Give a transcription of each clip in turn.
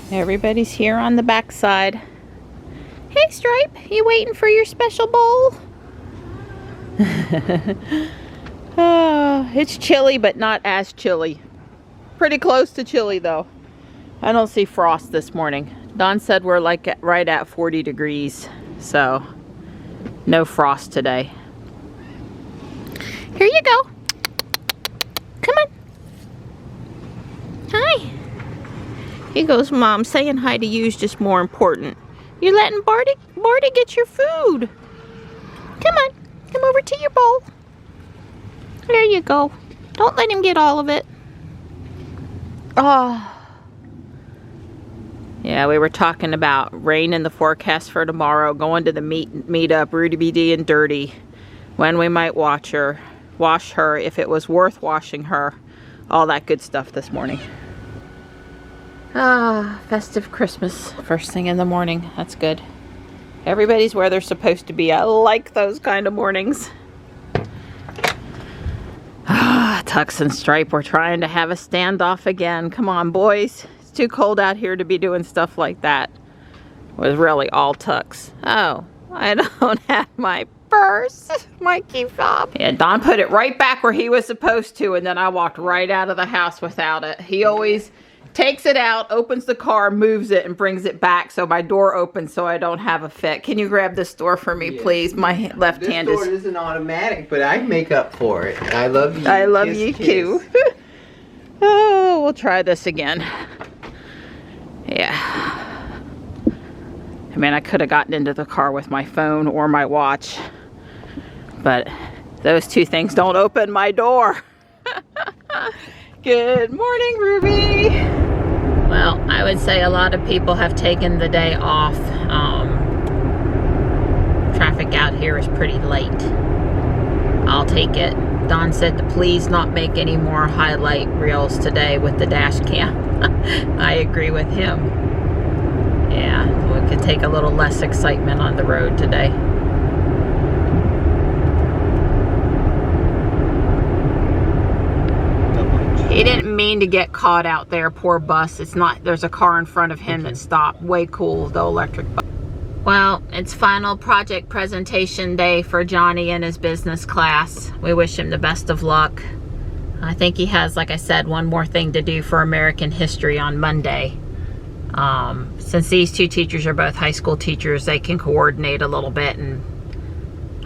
Everybody's here on the back side. Hey Stripe, you waiting for your special bowl? Oh, it's chilly, but not as chilly. Pretty close to chilly though. I don't see frost this morning. Don said we're like right at 40 degrees, so no frost today. Here you go. Come on. Hi. Here goes Mom saying hi to you is just more important. You're letting Barty get your food. Come on, come over to your bowl. There you go. Don't let him get all of it. Oh. Yeah, we were talking about rain in the forecast for tomorrow, going to the meetup, Rudy B. D. and Dirty, when we might wash her, if it was worth washing her, all that good stuff this morning. Ah, festive Christmas, first thing in the morning. That's good. Everybody's where they're supposed to be. I like those kind of mornings. Ah, Tux and Stripe, we're trying to have a standoff again. Come on, boys. It's too cold out here to be doing stuff like that. It was really all Tux. Oh, I don't have my purse, my key fob. Yeah, Don put it right back where he was supposed to, and then I walked right out of the house without it. He always takes it out, opens the car, moves it, and brings it back so my door opens so I don't have a fit. Can you grab this door for me, please? My left hand is... This door isn't automatic, but I make up for it. I love you. I love you too. Oh, we'll try this again. Yeah. I mean, I could have gotten into the car with my phone or my watch, but those two things don't open my door. Good morning, Ruby. Well, I would say a lot of people have taken the day off. Traffic out here is pretty late. I'll take it. Don said to please not make any more highlight reels today with the dash cam. I agree with him. Yeah, we could take a little less excitement on the road today. He didn't mean to get caught out there, poor bus. It's not, there's a car in front of him that stopped. Way cool, the electric bus. Well, it's final project presentation day for Johnny and his business class. We wish him the best of luck. I think he has, like I said, one more thing to do for American history on Monday. Since these two teachers are both high school teachers, they can coordinate a little bit, and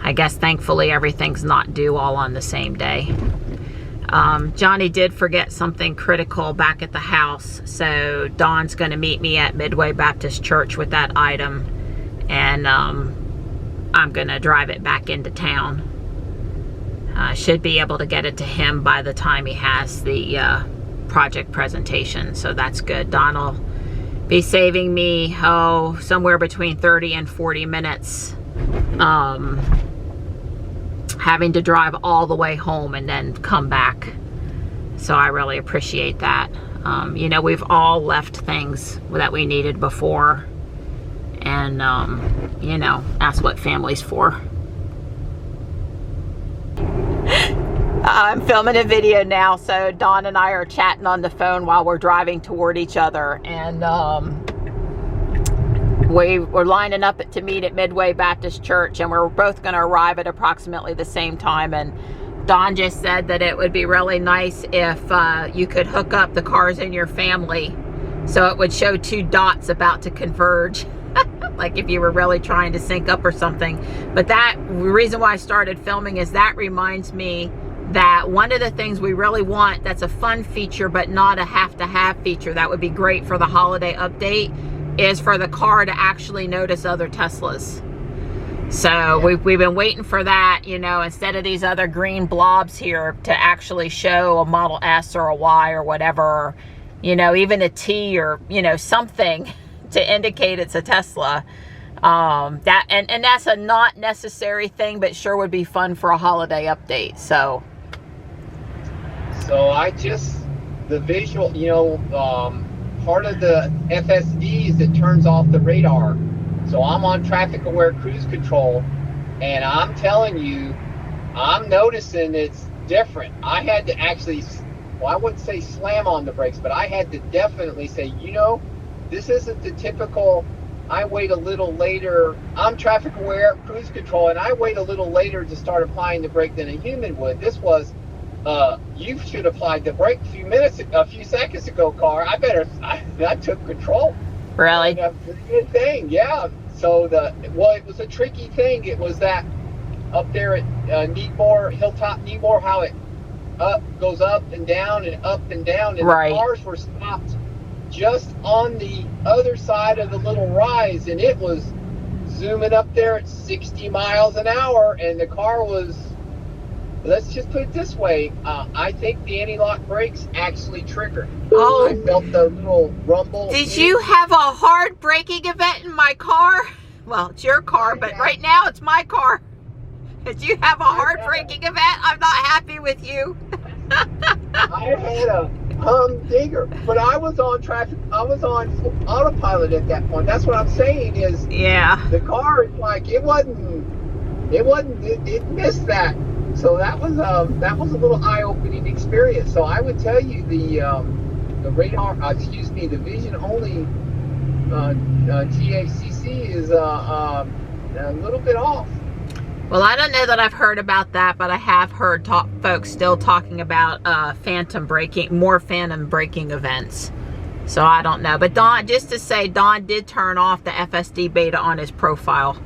I guess thankfully everything's not due all on the same day. Johnny did forget something critical back at the house, so Dawn's going to meet me at Midway Baptist Church with that item, and I'm going to drive it back into town. I should be able to get it to him by the time he has the project presentation, so that's good. Dawn will be saving me, somewhere between 30 and 40 minutes having to drive all the way home and then come back. So I really appreciate that. You know, we've all left things that we needed before, and you know, that's what family's for. I'm filming a video now, so Dawn and I are chatting on the phone while we're driving toward each other, and we're lining up to meet at Midway Baptist Church, and we're both going to arrive at approximately the same time. And Dawn just said that it would be really nice if you could hook up the cars in your family so it would show two dots about to converge. Like if you were really trying to sync up or something. But the reason why I started filming is that reminds me that one of the things we really want that's a fun feature but not a have-to-have feature that would be great for the holiday update is for the car to actually notice other Teslas. So we've been waiting for that, you know, instead of these other green blobs here to actually show a Model S or a Y or whatever, you know, even a T or, you know, something to indicate it's a Tesla. And that's a not necessary thing, but sure would be fun for a holiday update. So the visual, you know, part of the FSD is it turns off the radar. So I'm on traffic aware cruise control, and I'm telling you, I'm noticing it's different. I had to actually, well, I wouldn't say slam on the brakes, but I had to definitely say, you know, this isn't the typical, I wait a little later, I'm traffic aware cruise control, and I wait a little later to start applying the brake than a human would. This was, you should have applied the brake a few seconds ago, car. I took control. really? Good thing, yeah. So it was a tricky thing. It was that up there at Hilltop Needmore, how it goes up and down and up and down, and right. The cars were stopped just on the other side of the little rise, and it was zooming up there at 60 miles an hour, and the car was, let's just put it this way, I think the anti-lock brakes actually triggered. Oh. I felt the little rumble. Did you have a hard braking event in my car? Well, it's your car, but right now it's my car. Did you have a hard braking event? I'm not happy with you. I had a humdinger, but I was on autopilot at that point. That's what I'm saying is, yeah, the car, like, it missed that. So that was a little eye-opening experience. So I would tell you the radar, the vision only TACC is a little bit off. Well, I don't know that I've heard about that, but I have heard folks still talking about more phantom braking events. So I don't know. But Don, just to say, Don did turn off the FSD beta on his profile.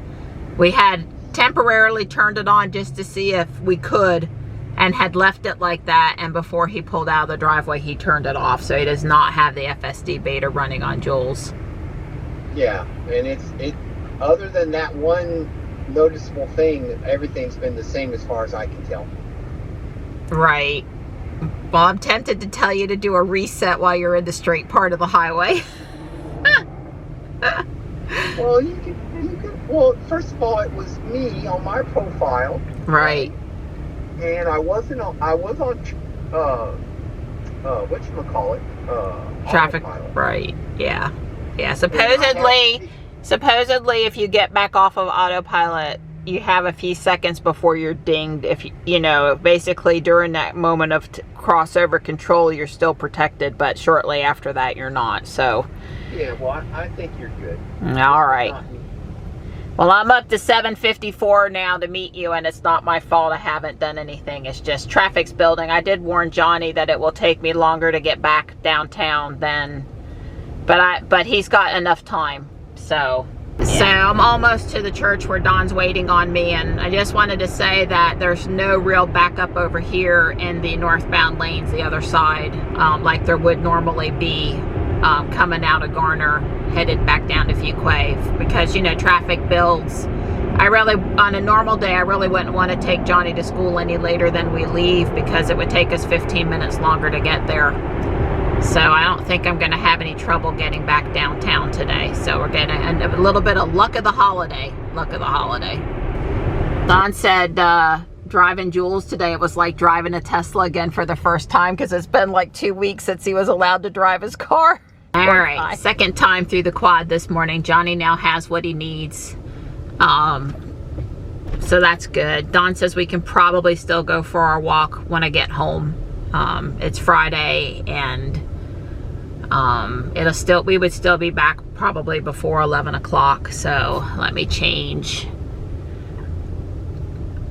We had temporarily turned it on just to see if we could, and had left it like that, and before he pulled out of the driveway he turned it off, so he does not have the FSD beta running on Jules. Yeah, and it other than that one noticeable thing, everything's been the same as far as I can tell. Right. Well, I'm tempted to tell you to do a reset while you're in the straight part of the highway. Well, you can. Well, first of all, it was me on my profile. Right. And I was on whatchamacallit? Traffic. Autopilot. Right. Yeah. Yeah. Supposedly, if you get back off of autopilot, you have a few seconds before you're dinged. If you know, basically during that moment of crossover control, you're still protected, but shortly after that, you're not. So. Yeah. Well, I think you're good. All right. Well, I'm up to 7:54 now to meet you, and it's not my fault. I haven't done anything. It's just traffic's building. I did warn Johnny that it will take me longer to get back downtown but he's got enough time. So, yeah. So I'm almost to the church where Don's waiting on me, and I just wanted to say that there's no real backup over here in the northbound lanes, the other side, like there would normally be. Coming out of Garner, headed back down to Fuquay, because, you know, traffic builds. On a normal day, I really wouldn't want to take Johnny to school any later than we leave, because it would take us 15 minutes longer to get there. So I don't think I'm going to have any trouble getting back downtown today. So we're going to end up a little bit of luck of the holiday. Don said driving Jules today, it was like driving a Tesla again for the first time, because it's been like 2 weeks since he was allowed to drive his car. All right, second time through the quad this morning. Johnny now has what he needs. So that's good. Don says we can probably still go for our walk when I get home. It's Friday, and we would still be back probably before 11 o'clock. So let me change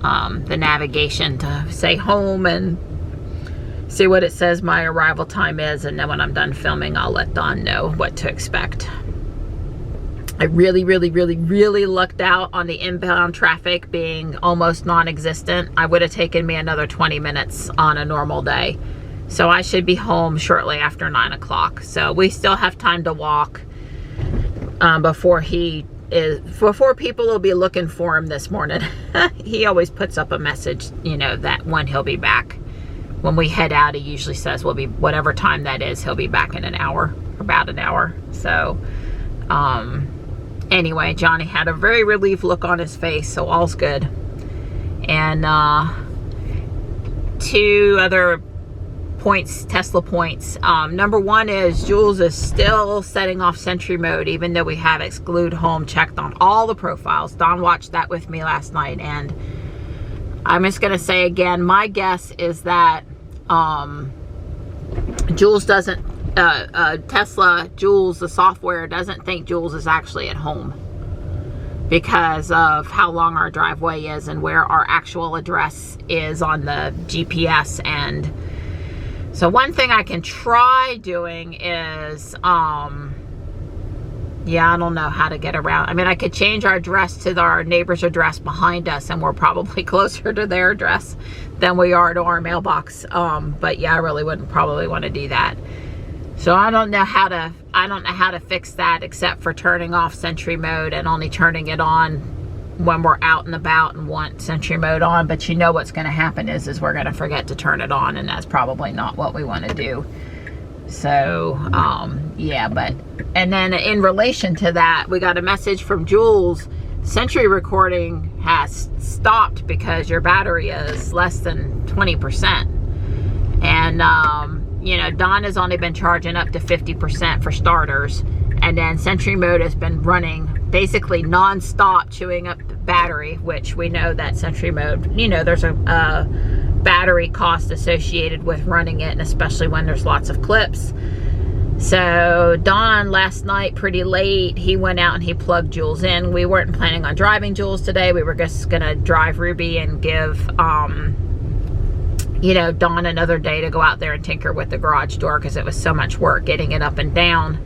the navigation to say home and see what it says my arrival time is, and then when I'm done filming, I'll let Don know what to expect. I really lucked out on the inbound traffic being almost non-existent. I would have taken me another 20 minutes on a normal day. So I should be home shortly after 9 o'clock. So we still have time to walk before he before people will be looking for him this morning. He always puts up a message, you know, that when he'll be back. When we head out, he usually says we'll be, whatever time that is, he'll be back in an hour, about an hour. So, anyway, Johnny had a very relieved look on his face, so all's good. And, 2 other points, Tesla points. Number 1 is Jules is still setting off Sentry mode, even though we have exclude home checked on all the profiles. Don watched that with me last night, and I'm just gonna say again, my guess is that Jules doesn't, Tesla, Jules, the software doesn't think Jules is actually at home because of how long our driveway is and where our actual address is on the GPS. And so one thing I can try doing is, yeah, I don't know how to get around. I mean, I could change our address to our neighbor's address behind us, and we're probably closer to their address than we are to our mailbox. But yeah, I really wouldn't probably want to do that. So I don't know how to fix that except for turning off Sentry mode and only turning it on when we're out and about and want Sentry mode on. But you know what's going to happen is we're going to forget to turn it on, and that's probably not what we want to do. So, yeah, and then in relation to that, we got a message from Jules. Sentry recording has stopped because your battery is less than 20%. And, you know, Don has only been charging up to 50% for starters. And then Sentry mode has been running basically non-stop, chewing up the battery, which we know that Sentry mode, you know, there's a battery cost associated with running it, and especially when there's lots of clips. So Don last night pretty late, he went out and he plugged Jules in. We weren't planning on driving Jules today. We were just gonna drive Ruby and give you know, Don another day to go out there and tinker with the garage door because it was so much work getting it up and down.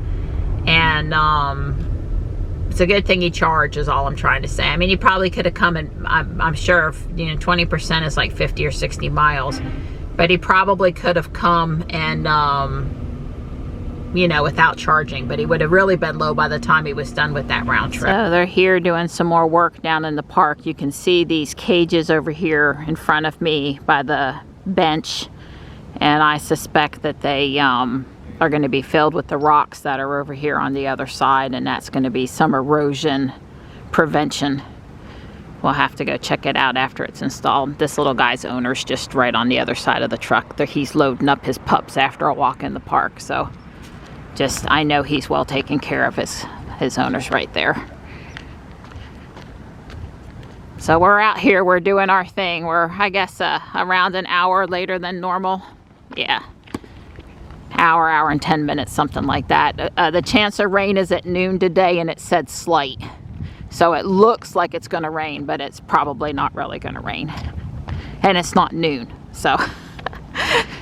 And it's a good thing he charged is all I'm trying to say. I mean, he probably could have come and I'm sure, you know, 20% is like 50 or 60 miles, but he probably could have come and, you know, without charging, but he would have really been low by the time he was done with that round trip. So they're here doing some more work down in the park. You can see these cages over here in front of me by the bench, and I suspect that they, are going to be filled with the rocks that are over here on the other side, and that's going to be some erosion prevention. We'll have to go check it out after it's installed. This little guy's owner's just right on the other side of the truck. He's loading up his pups after a walk in the park, so just, I know he's well taken care of. His owner's right there. So we're out here, we're doing our thing. We're, I guess, around an hour later than normal. Yeah. Hour and 10 minutes, something like that. The chance of rain is at noon today, and it said slight. So it looks like it's going to rain, but it's probably not really going to rain. And it's not noon, so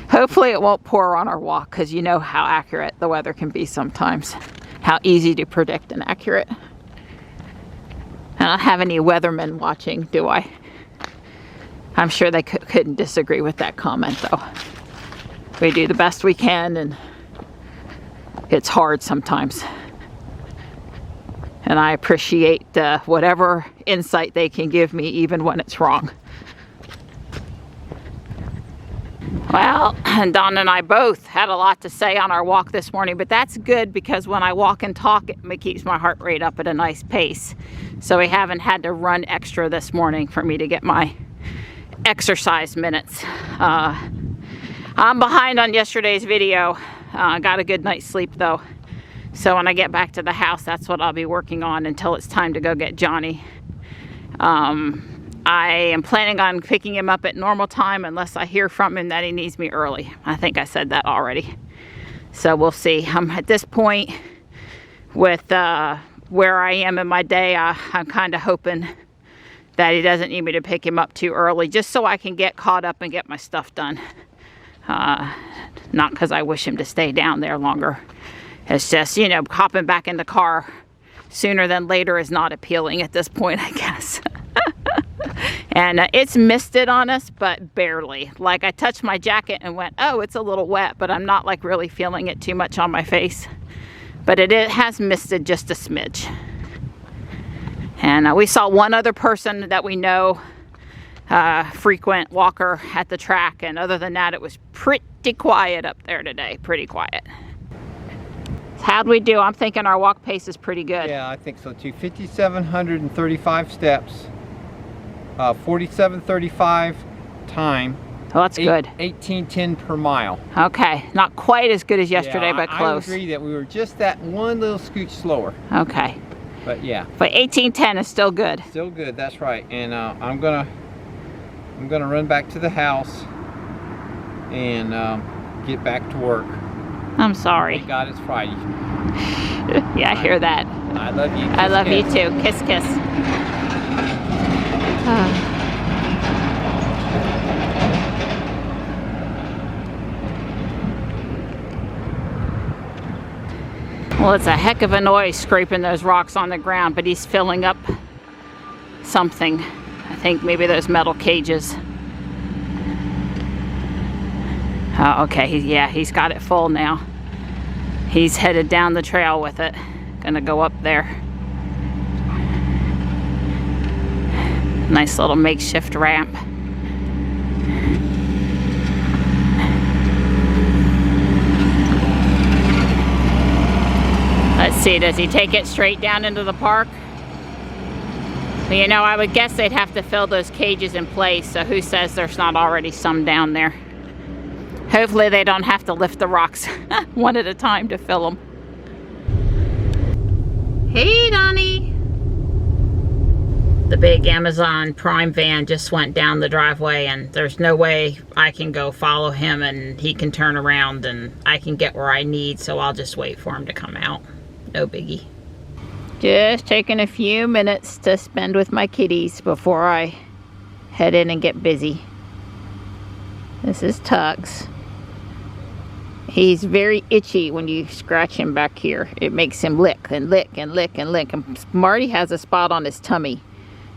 hopefully it won't pour on our walk, because you know how accurate the weather can be sometimes. How easy to predict and accurate. I don't have any weathermen watching, do I? I'm sure they couldn't disagree with that comment, though. We do the best we can, and it's hard sometimes. And I appreciate whatever insight they can give me, even when it's wrong. Well, Don and I both had a lot to say on our walk this morning, but that's good because when I walk and talk, it keeps my heart rate up at a nice pace. So we haven't had to run extra this morning for me to get my exercise minutes. I'm behind on yesterday's video. Got a good night's sleep though. So when I get back to the house, that's what I'll be working on until it's time to go get Johnny. I am planning on picking him up at normal time unless I hear from him that he needs me early. I think I said that already. So we'll see. At this point, with where I am in my day, I'm kind of hoping that he doesn't need me to pick him up too early, just so I can get caught up and get my stuff done. Not because I wish him to stay down there longer. It's just, you know, hopping back in the car sooner than later is not appealing at this point, I guess. And it's misted on us, but barely. Like, I touched my jacket and went, oh, it's a little wet, but I'm not like really feeling it too much on my face. But it has misted just a smidge. And we saw one other person that we know, frequent walker at the track, and other than that, it was pretty quiet up there today. Pretty quiet. How'd we do? I'm thinking our walk pace is pretty good. Yeah, I think so too. 5,735 steps, 47:35 time. Oh, that's good. 18:10 per mile. Okay, not quite as good as yesterday, but close. I agree that we were just that one little scooch slower. Okay. But yeah. But 18:10 is still good. Still good, that's right. And I'm gonna run back to the house and get back to work. I'm sorry. Thank God it's Friday. Yeah, I hear that. I love you. I love you too. Kiss, kiss. Well, it's a heck of a noise scraping those rocks on the ground, but he's filling up something. I think maybe those metal cages. Oh, okay, yeah, he's got it full now. He's headed down the trail with it. Gonna go up there. Nice little makeshift ramp. Let's see, does he take it straight down into the park? Well, you know, I would guess they'd have to fill those cages in place, so who says there's not already some down there? Hopefully they don't have to lift the rocks one at a time to fill them. Hey, Donnie. The big Amazon Prime van just went down the driveway, and there's no way I can go follow him and he can turn around and I can get where I need, so I'll just wait for him to come out. No biggie. Just taking a few minutes to spend with my kitties before I head in and get busy. This is Tux. He's very itchy when you scratch him back here. It makes him lick and lick and lick and lick. And Marty has a spot on his tummy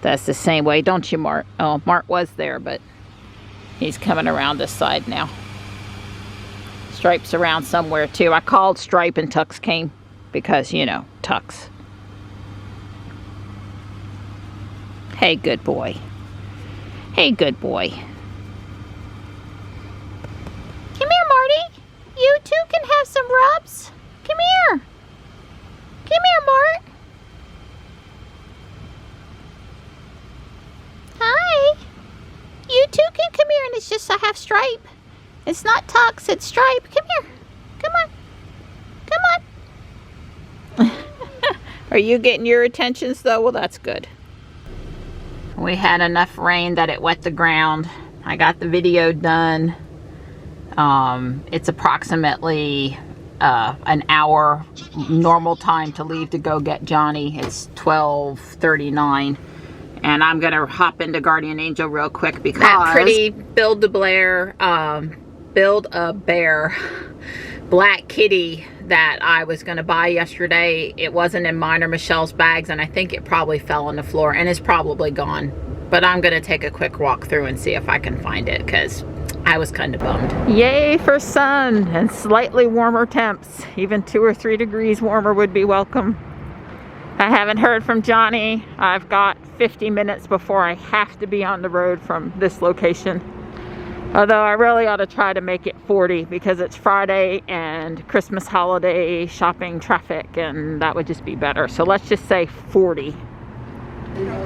that's the same way, don't you, Mart? Oh, Mart was there, but he's coming around this side now. Stripe's around somewhere too. I called Stripe and Tux came because, you know, Tux. Hey, good boy. Hey, good boy. Come here, Marty. You too can have some rubs. Come here. Come here, Mart. Hi. You too can come here, and it's just I have Stripe. It's not Tux, it's Stripe. Come here. Come on. Come on. Are you getting your attentions though? Well, that's good. We had enough rain that it wet the ground. I got the video done. It's approximately an hour normal time to leave to go get Johnny. It's 12:39, and I'm gonna hop into Guardian Angel real quick because that pretty Build-A-Bear black kitty that I was gonna buy yesterday, it wasn't in mine or Michelle's bags, and I think it probably fell on the floor and is probably gone. But I'm gonna take a quick walk through and see if I can find it, because I was kind of bummed. Yay for sun and slightly warmer temps. Even 2 or 3 degrees warmer would be welcome. I haven't heard from Johnny. I've got 50 minutes before I have to be on the road from this location. Although I really ought to try to make it 40 because it's Friday and Christmas holiday shopping traffic, and that would just be better. So let's just say 40.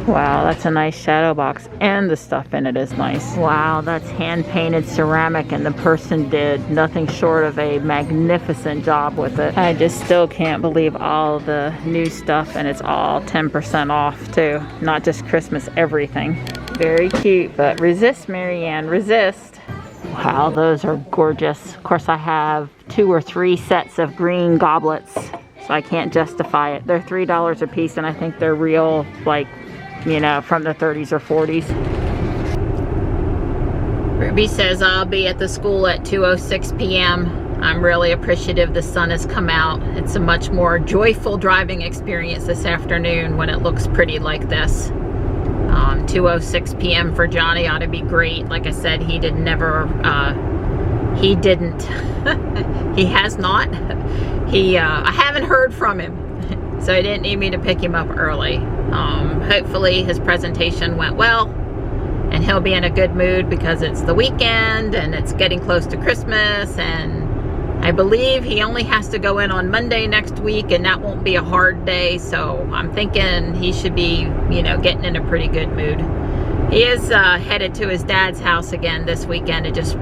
Wow, that's a nice shadow box, and the stuff in it is nice. Wow, that's hand-painted ceramic, and the person did nothing short of a magnificent job with it. I just still can't believe all the new stuff, and it's all 10% off too. Not just Christmas, everything. Very cute, but resist, Marianne, resist. Wow, those are gorgeous. Of course, I have 2 or 3 sets of green goblets, so I can't justify it. They're $3 a piece, and I think they're real, like, you know, from the 30s or 40s. Ruby says I'll be at the school at 2:06 p.m. I'm really appreciative the sun has come out. It's a much more joyful driving experience this afternoon when it looks pretty like this. 2:06 p.m. for Johnny ought to be great. Like I said, he didn't. He has not. I haven't heard from him. So he didn't need me to pick him up early. Hopefully his presentation went well, and he'll be in a good mood because it's the weekend and it's getting close to Christmas, and I believe he only has to go in on Monday next week, and that won't be a hard day, so I'm thinking he should be, you know, getting in a pretty good mood. He is headed to his dad's house again this weekend. It just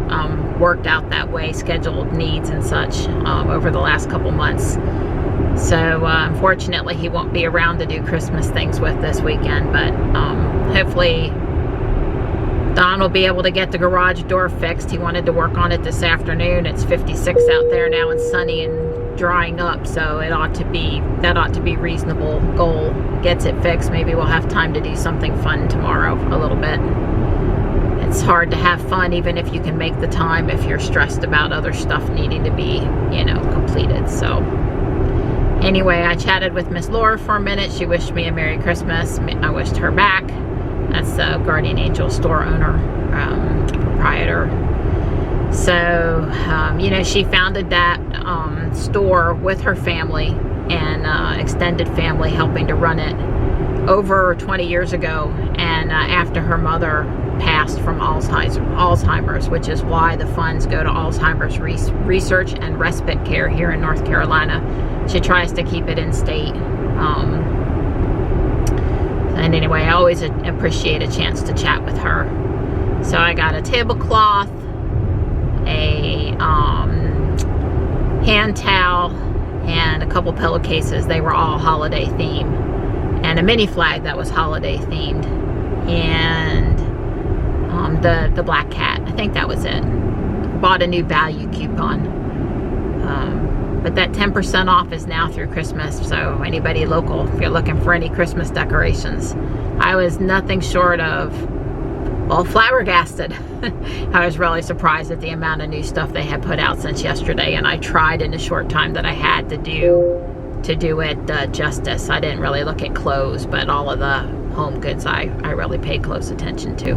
worked out that way, scheduled needs and such over the last couple months. So unfortunately he won't be around to do Christmas things with this weekend, but hopefully Don will be able to get the garage door fixed. He wanted to work on it this afternoon. It's 56 out there now and sunny and drying up, so that ought to be reasonable goal. Gets it fixed, maybe we'll have time to do something fun tomorrow a little bit. It's hard to have fun even if you can make the time if you're stressed about other stuff needing to be, you know, completed. So anyway, I chatted with Miss Laura for a minute. She wished me a Merry Christmas. I wished her back. That's the Guardian Angel store owner, proprietor. So, you know, she founded that store with her family and extended family, helping to run it over 20 years ago. And after her mother passed from Alzheimer's, which is why the funds go to Alzheimer's research and respite care here in North Carolina. She tries to keep it in state. And anyway, I always appreciate a chance to chat with her. So I got a tablecloth, a hand towel, and a couple pillowcases. They were all holiday themed, and a mini flag that was holiday themed, and the black cat. I think that was it. Bought a new value coupon. But that 10% off is now through Christmas, so anybody local, if you're looking for any Christmas decorations. I was nothing short of, well, flabbergasted. I was really surprised at the amount of new stuff they had put out since yesterday, and I tried in the short time that I had to do it justice. I didn't really look at clothes, but all of the home goods I really paid close attention to.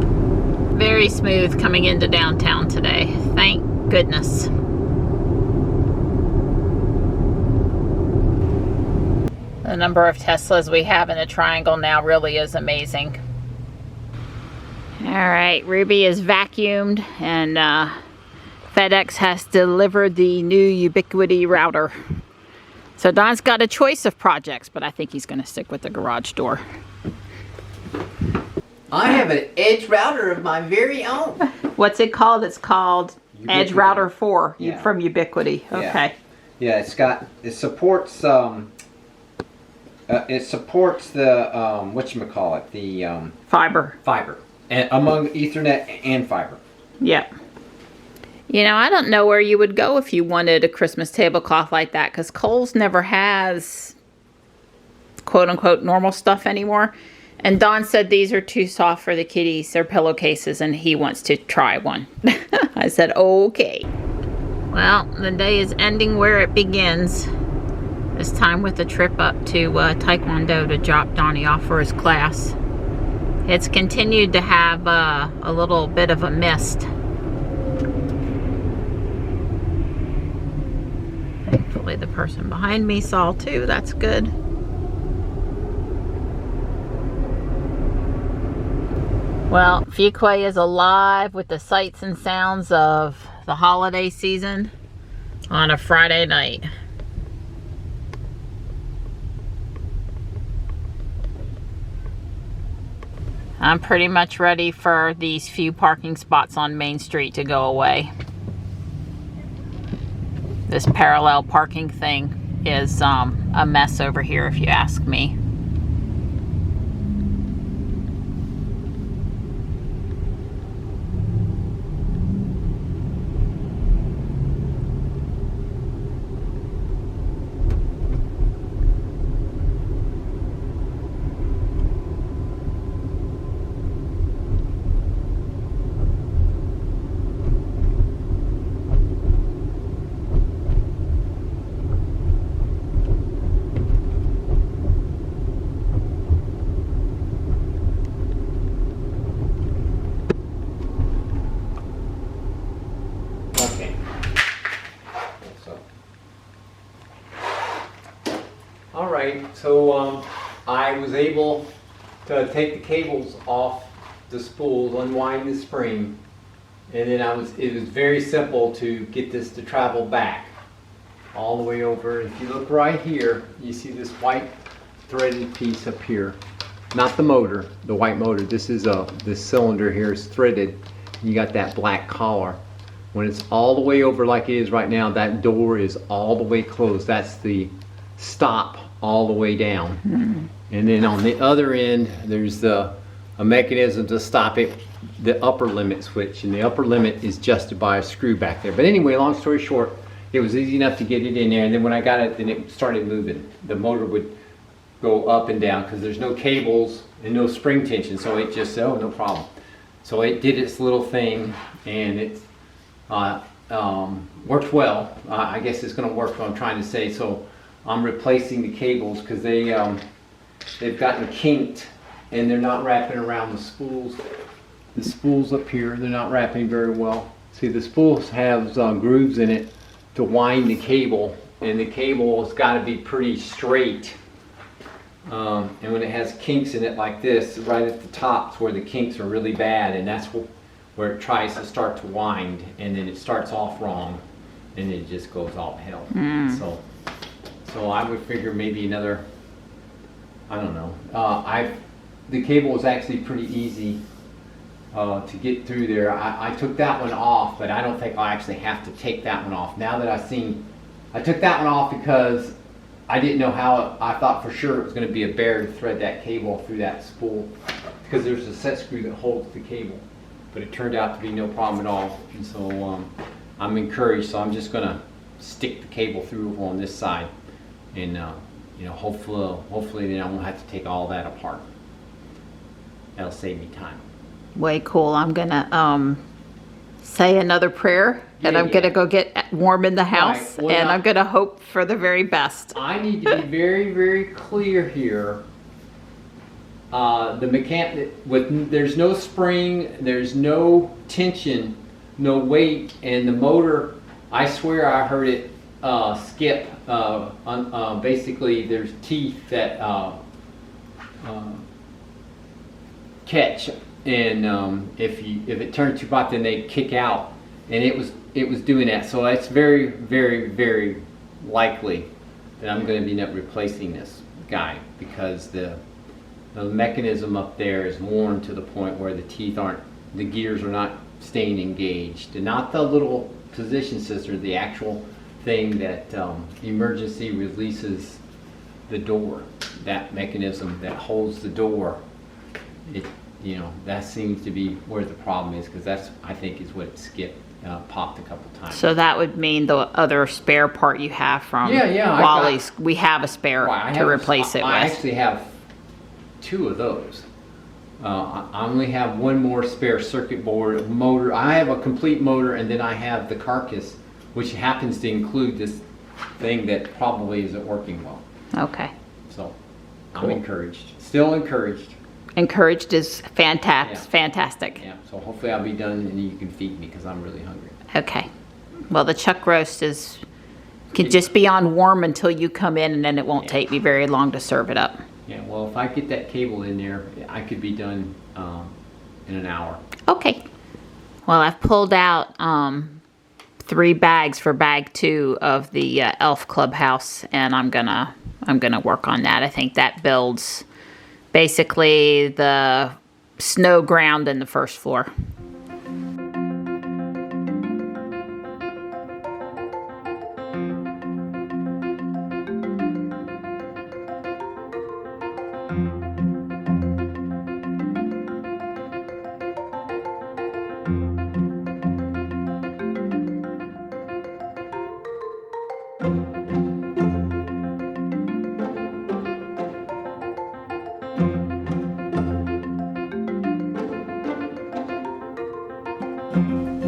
Very smooth coming into downtown today, thank goodness. The number of Teslas we have in the triangle now really is amazing. All right, Ruby is vacuumed, and FedEx has delivered the new Ubiquity router. So Don's got a choice of projects, but I think he's going to stick with the garage door. I have an Edge router of my very own. What's it called? It's called Ubiquity. Edge Router 4 Yeah. from Ubiquity. Okay. Yeah, it supports the whatchamacallit, the Fiber. fiber, and among Ethernet and fiber. Yep. You know, I don't know where you would go if you wanted a Christmas tablecloth like that, because Kohl's never has quote-unquote normal stuff anymore. And Don said these are too soft for the kitties. They're pillowcases, and he wants to try one. I said, okay. Well, the day is ending where it begins. This time with a trip up to Taekwondo to drop Donnie off for his class. It's continued to have a little bit of a mist. Thankfully the person behind me saw too, that's good. Well, Fuquay is alive with the sights and sounds of the holiday season on a Friday night. I'm pretty much ready for these few parking spots on Main Street to go away. This parallel parking thing is a mess over here, if you ask me. So I was able to take the cables off the spools, unwind the spring, and then it was very simple to get this to travel back all the way over. If you look right here, you see this white threaded piece up here. Not the motor, the white motor. This is this cylinder here is threaded. You got that black collar. When it's all the way over like it is right now, that door is all the way closed. That's the stop all the way down. And then on the other end, there's a mechanism to stop it, the upper limit switch. And the upper limit is adjusted by a screw back there. But anyway, long story short, it was easy enough to get it in there. And then when I got it, then it started moving. The motor would go up and down because there's no cables and no spring tension. So it just, oh, no problem. So it did its little thing, and it worked well. I guess it's going to work what I'm trying to say. So I'm replacing the cables because they've gotten kinked and they're not wrapping around the spools. The spools up here, they're not wrapping very well. See, the spools have grooves in it to wind the cable, and the cable has got to be pretty straight. And when it has kinks in it like this, right at the top is where the kinks are really bad, and that's where it tries to start to wind, and then it starts off wrong, and it just goes all to hell. So I would figure maybe another, I don't know. The cable was actually pretty easy to get through there. I took that one off, but I don't think I'll actually have to take that one off. Now that I took that one off because I didn't know how, I thought for sure it was going to be a bear to thread that cable through that spool because there's a set screw that holds the cable. But it turned out to be no problem at all. And so I'm encouraged, so I'm just going to stick the cable through on this side. And you know, hopefully then I won't have to take all that apart. That'll save me time. Way cool. I'm gonna say another prayer, and I'm gonna go get warm in the house, Well, and I'm gonna hope for the very best. I need to be very, very clear here. The mechanic, there's no spring, there's no tension, no weight, and the motor, I swear I heard it skip. Basically, there's teeth that catch, and if it turns too hot, then they kick out, and it was doing that. So that's very, very, very likely that I'm going to end up replacing this guy because the mechanism up there is worn to the point where the gears are not staying engaged, and not the little position sensor, the actual thing that emergency releases the door, that mechanism that holds the door. That seems to be where the problem is, because that's, I think, is what it skipped, popped a couple times. So that would mean the other spare part you have from Wally's, we have a spare to replace it with. I actually have 2 of those. I only have one more spare circuit board motor. I have a complete motor, and then I have the carcass, which happens to include this thing that probably isn't working well. Okay. So Cool. I'm encouraged. Still encouraged. Encouraged is fantastic. Yeah. Fantastic. Yeah. So hopefully I'll be done and you can feed me because I'm really hungry. Okay. Well, the chuck roast can just be on warm until you come in, and then it won't take me very long to serve it up. Yeah. Well, if I get that cable in there, I could be done in an hour. Okay. Well, I've pulled out 3 bags for bag 2 of the Elf Clubhouse, and I'm gonna work on that. I think that builds basically the snow ground in the first floor.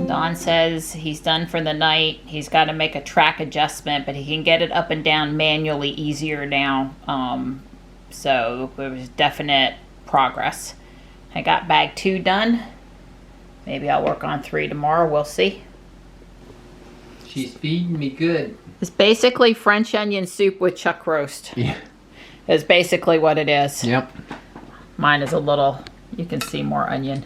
Don says he's done for the night. He's got to make a track adjustment, but he can get it up and down manually easier now. So there was definite progress. I got bag 2 done. Maybe I'll work on 3 tomorrow. We'll see. She's feeding me good. It's basically French onion soup with chuck roast. Yeah. Is basically what it is. Yep. Mine is a little, you can see more onion.